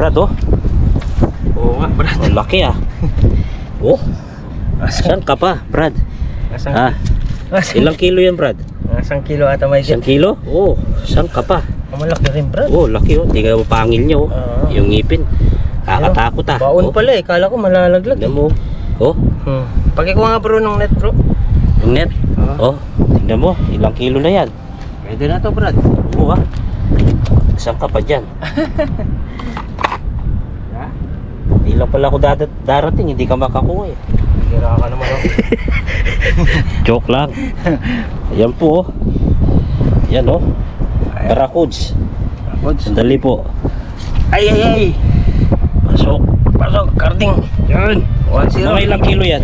Brad, oh. Oo nga, Brad. Ang laki ah. Oh. Saan ka pa, Brad? Ilang kilo yan, Brad? Isang kilo ata may Isang kilo? Oo. Saan ka pa? Malaki rin, Brad. Oo, laki oh. Tingnan mo pangil niya oh. Yung ngipin. Kakatakot ah. Baon pala eh. Kala ko malalaglag. Tingnan mo. Oh. Pakikuha nga bro ng net, bro. Yung net? Oh. Tingnan mo. Ilang kilo na yan? Pwede na to, Brad. Oo ah. Saan ka pa dyan? Hindi lang pala ako darating, hindi ka makakuha eh. Hira ka naman oh. Joke lang. Ayan po oh. Ayan oh. Barracuds. Sandali po. Ay. Pasok, karting. Yan. 1-0. Mga ilang kilo yan?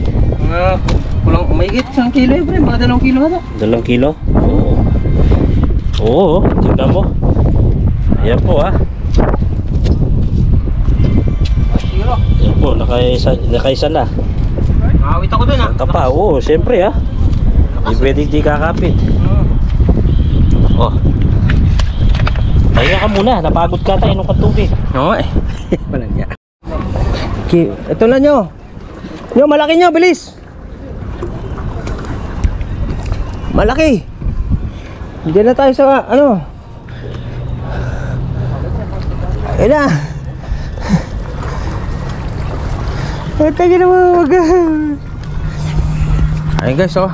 Kulang, mahigit 1 kilo eh, pre. Mga 2 kilo ata. 2 kilo? Oo. Oo, tingnan mo. Ayan po ah. Ayan po, nakaisa na. Nakawit ako dun ah. Saan ka pa? Oo, siyempre ah. Hindi pwede di kakapit. Oh. Pahinga ka muna, napagod ka tayo nung katubig. Oo eh. Walang niya. Okay, ito na nyo. Nyo, malaki nyo, bilis. Malaki. Hindi na tayo sa ano. Ayun na. Tayo na wag. Ayun guys oh.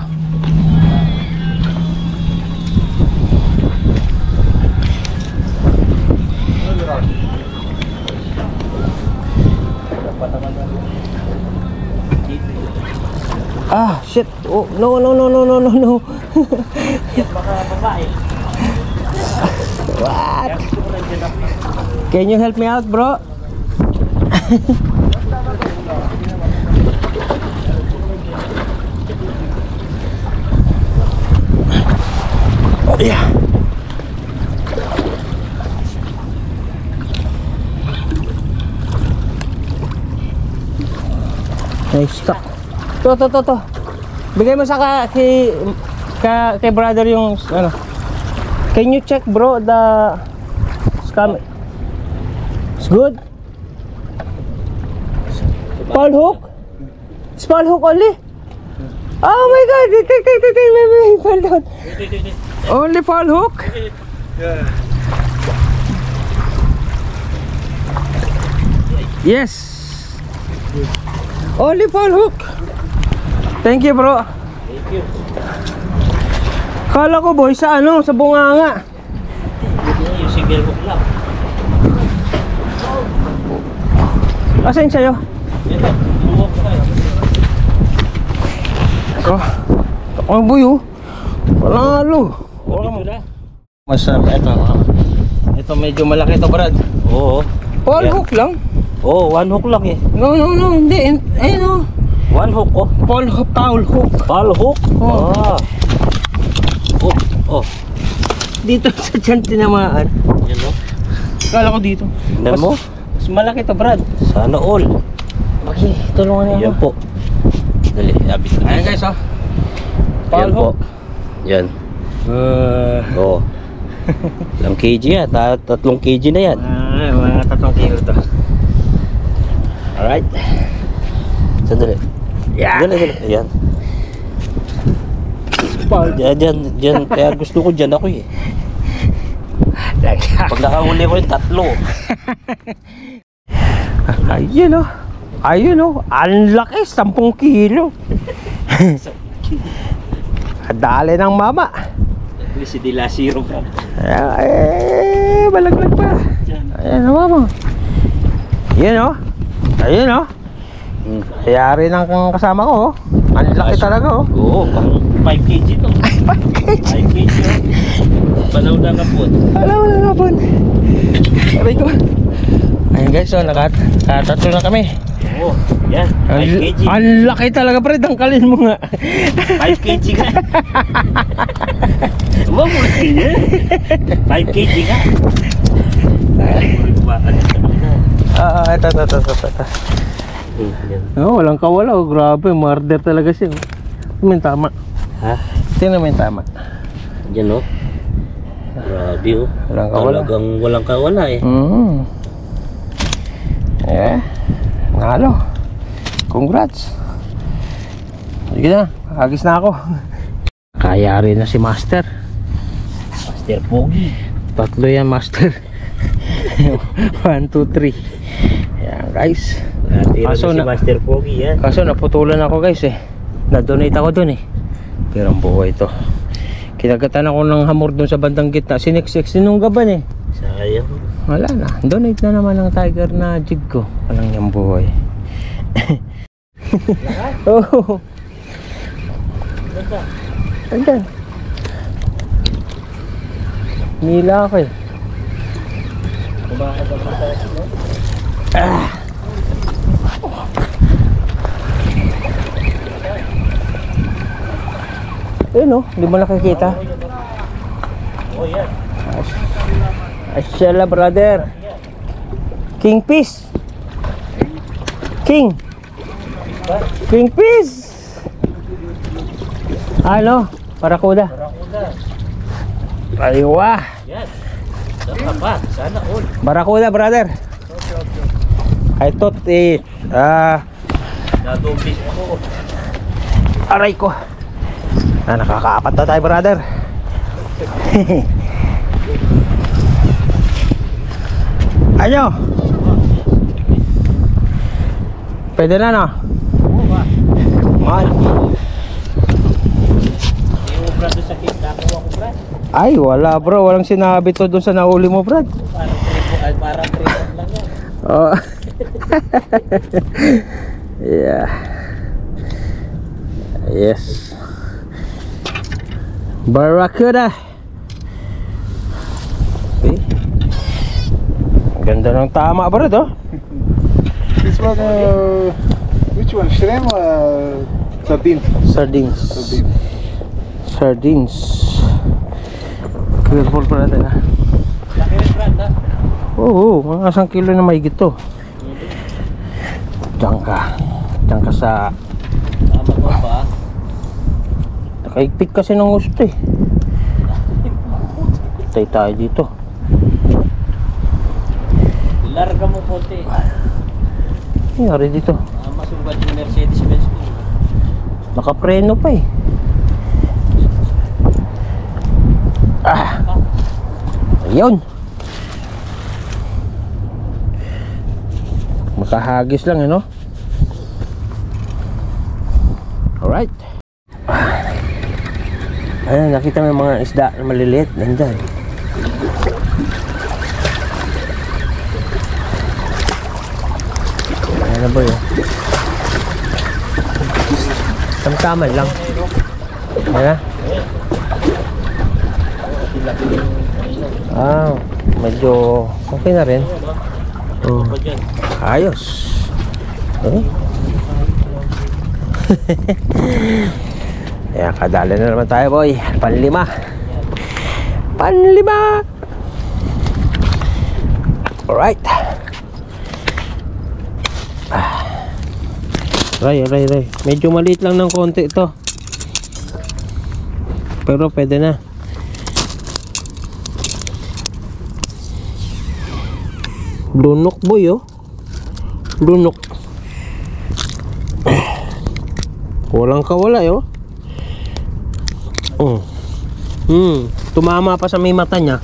Ah, shit. Oh, no. What? Can you help me out, bro? Oh, yeah. Nice stuck. To. Bigay mo sa kay brother yung ano. Can you check bro the scam? It's good. Paul hook? It's Paul hook only? Oh my god, hold on. Only Paul hook? Yeah. Yes. Only Paul hook. Thank you bro. Thank you. Kala ko boy sa ano, sa bunganga. Yung single hook lang. Asan sa'yo? Ito, buwak ko tayo. Oh boy oh. Panalo. Wala mo na. Mas ito medyo malaki to brad. Oo. Paul hook lang? Oo, one hook lang eh. No, hindi. Ayun oh. One hook oh. Paul hook. Paul hook? Oh. Ah. Oh. Dito sa tiyan tinamaan. Yan oh. Kala ko dito. Tingnan mo. Mas malaki to brad. Sana all. Okay, tulungan niyo Yan po. Dali, abit na. Ayan guys oh. Yan Paul po. hook. Yan. Oo. Ilang kg yan? 3 kg na yan. Mga 3 kilo to. Alright. Sandali. Yeah. Dali. Ayan. Diyan. Kaya gusto ko dyan ako eh. Pag nakahuli ko yung 3. Ayun oh. Ayun oh. Ang laki, 10 kilo. Dali ng mama. Si Dila Zero pa. Malaglag pa. Ayan oh, mama. Ayun oh. Ayun oh. Kayari ng kasama ko oh. Ang laki talaga oh. Oo, pang 5 kg to. 5 kg oh. Panaw na kapon. Alam mo na kapon. Aray ko. Ayun guys, so nakatatlo na kami. Oo, yan, 5 kg. Ang laki talaga pre, dangkalin mo nga. 5 kg ka. Mamulaki niya. 5 kg ka. Ito. Oh, walang kawala oh, grabe, murder talaga siya. May tama. Ha? Tingnan mo yung tama. Diyan oh. Grabe oh. Walang kawala. Talagang walang kawala eh. Nalo. Congrats. Sige na, agis na ako. Kayari na si Master. Master Pogi. 3 yan, Master. 1, 2, 3. Ayan guys. Kaso si Master Pogi yan. Kaso naputulan ako guys eh. Na-donate ako dun eh. Pero ang buhay ito. Kinagatan ako ng hamor dun sa bandang gitna. Siniksik sinunggaban eh. Sayang. Wala na. Donate na naman ng tiger na jig ko. Walang yung buhay. Oh. Andyan. Nila ako eh. Ayun oh, di mo nakikita? Oh yan. Asyala brother. Kingfish. Kingfish. Ano? Barakuda. Aywa. Yan. Saka pa. Sana all. Barakuda brother. I thought Nadobis ako. aray ko. Nakakaapat na tayo brother. Ano? Pwede na no? Oo ba? Mahal. Yung brad sa cake nakuha ko brad. Ay wala bro, walang sinabi to doon sa nahuli mo brad. Parang tripod lang yan. Oh. Yeah. Yes. Barracuda. Okay. Ganda ng tama brad oh. This one, which one? Shrimp or sardine? Sardines. Sardines. Careful brother ah. Laki rin brad ha? Oo, mga 1 kilo na mahigit to. Diyan ka sa Tama ko ba? nakaigpit kasi ng gusto eh. Tay tayo dito. Larga mo konti. Nangyari dito. Masugad yung Mercedes-Benz ko. Nakapreno pa eh. Ayun. Makahagis lang eh no. Alright. Ayan, nakita mo yung mga isda na maliliit. Nandyan. Ayan na boy oh. Tamtaman lang. Ayan na. Medyo okay na rin. Ayos. Ayan, kadali na naman tayo boy. Panlima. Alright. Ray. Medyo maliit lang ng konti ito. Pero pwede na. Lunok boy oh. Lunok. Walang kawala oh. Tumama pa sa may mata niya.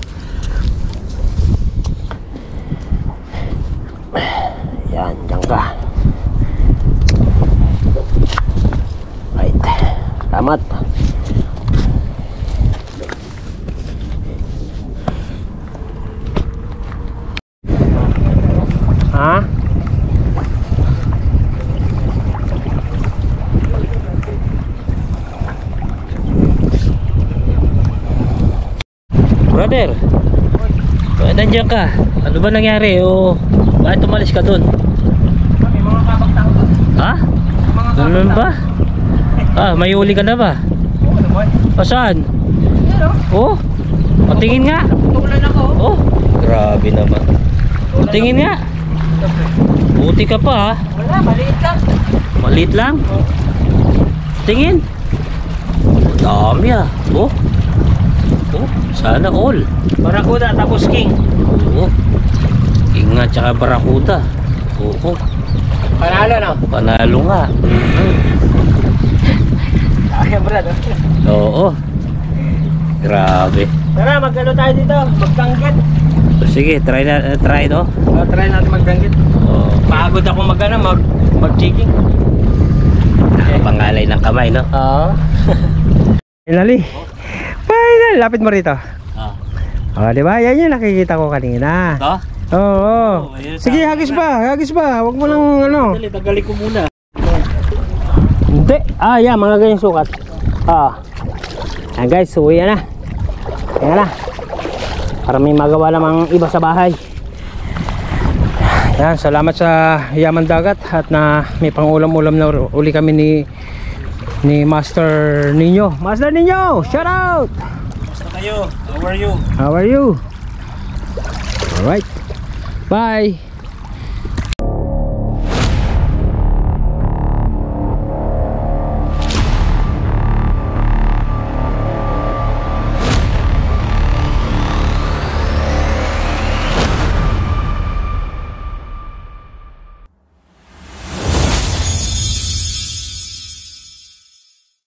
brother. Nandiyan ka. Ano ba nangyari? O bakit tumalis ka dun? May mga kabagtao doon. Ha? Ganun ba? Ah, may huli ka na ba? Oo naman. O saan? Pero, Oh, patingin nga. tulan ako. Oh, grabe naman. Patingin nga. Buti ka pa ha. Wala, maliit lang. Maliit lang. Tingin. Dami ah. Oh. Oh, sana all. Barakuda tapos king. Oo. King nga tsaka barakuda. Oo. Panalo no? Panalo nga. Ay, brad. Oo. Grabe. Tara, magkano tayo dito? Magkanggit. Sige, try no. Try natin magkanggit. Oo. Pagod ako mag-jigging. Pangalay ng kamay no. Oo. Finally. Final, lapit mo rito. Ah. Oh, di ba? Yan yung nakikita ko kanina. Ito? Oo. ayun, Sige, tama hagis na. pa, hagis pa. Huwag mo lang ano. Dali, tagali ko muna. Hindi. Ah, yan, mga ganyang sukat. Ah. Yan guys, uwi na. Yan na. Para may magawa namang iba sa bahay. Yan, salamat sa Yaman Dagat at na may pang-ulam-ulam na uli kami ni Master Nino. Master Nino, shout out! Basta kayo. How are you? How are you? Alright. Bye.